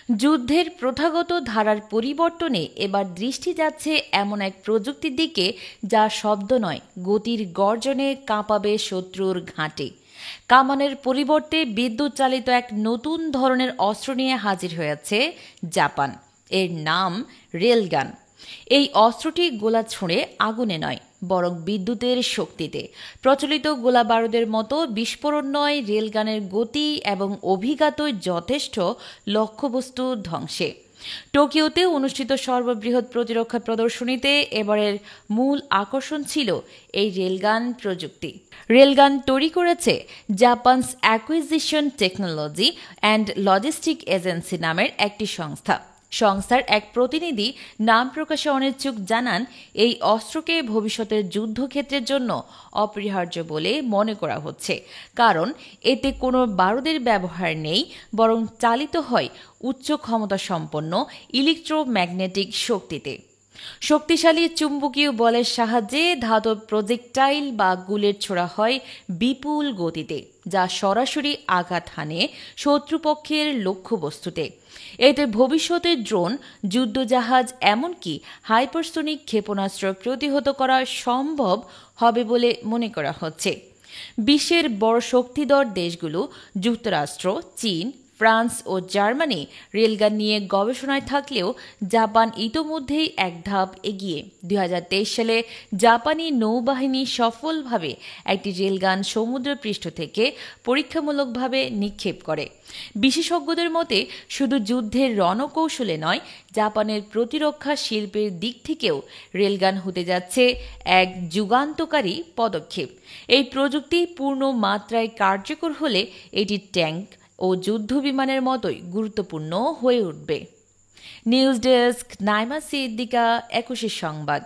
যুদ্ধের প্রথাগত ধারার পরিবর্তনে এবার দৃষ্টি যাচ্ছে এমন এক প্রযুক্তির দিকে যা শব্দ নয়, গতির গর্জনে কাঁপাবে শত্রুর ঘাঁটি। কামানের পরিবর্তে বিদ্যুৎ চালিত এক নতুন ধরনের অস্ত্র নিয়ে হাজির হয়েছে জাপান। এর নাম রেলগান। এই অস্ত্রটি গোলা ছুঁড়ে আগুনে নয়, বরং বিদ্যুতের শক্তিতে। প্রচলিত গোলা বারুদের মতো বিস্ফোরণ নয়, রেলগানের গতি এবং অভিজ্ঞতাই যথেষ্ট লক্ষ্যবস্তু ধ্বংসে। টোকিওতে অনুষ্ঠিত সর্ববৃহৎ প্রতিরক্ষা প্রদর্শনীতে এবারের মূল আকর্ষণ ছিল এই রেলগান প্রযুক্তি। রেলগান তৈরি করেছে জাপানস acquisition technology and logistic agency নামের একটি সংস্থা। সংস্থার এক প্রতিনিধি নাম প্রকাশে অনিচ্ছুক জানান, এই অস্ত্রকে ভবিষ্যতের যুদ্ধক্ষেত্রের জন্য অপরিহার্য বলে মনে করা হচ্ছে, কারণ এতে কোনো বারুদের ব্যবহার নেই, বরং চালিত হয় উচ্চ ক্ষমতা সম্পন্ন ইলেকট্রোম্যাগনেটিক শক্তিতে। শক্তিশালী চুম্বকীয় বলের সাহায্যে ধাতব প্রজেক্টাইল বা গুলেট ছোড়া হয় বিপুল গতিতে, যা সরাসরি আঘাত হানে শত্রুপক্ষের লক্ষ্যবস্তুতে। এতে ভবিষ্যতের ড্রোন, যুদ্ধজাহাজ, এমনকি হাইপারসোনিক ক্ষেপণাস্ত্র প্রতিহত করা সম্ভব হবে বলে মনে করা হচ্ছে। বিশ্বের বড় শক্তিধর দেশগুলো যুক্তরাষ্ট্র, চীন, ফ্রান্স ও জার্মানি রেলগান নিয়ে গবেষণায় থাকলেও জাপান ইতোমধ্যেই এক ধাপ এগিয়ে। 2023 সালে জাপানি নৌবাহিনী সফলভাবে একটি রেলগান সমুদ্রপৃষ্ঠ থেকে পরীক্ষামূলকভাবে নিক্ষেপ করে। বিশেষজ্ঞদের মতে শুধু যুদ্ধের রণকৌশলে নয়, জাপানের প্রতিরক্ষা শিল্পের দিক থেকেও রেলগান হতে যাচ্ছে এক যুগান্তকারী পদক্ষেপ। এই প্রযুক্তি পূর্ণ মাত্রায় কার্যকর হলে এটি ট্যাঙ্ক ও যুদ্ধবিমানের মতোই গুরুত্বপূর্ণ হয়ে উঠবে। নিউজ ডেস্ক, নাইমা সিদ্দিকা, 21 সংবাদ।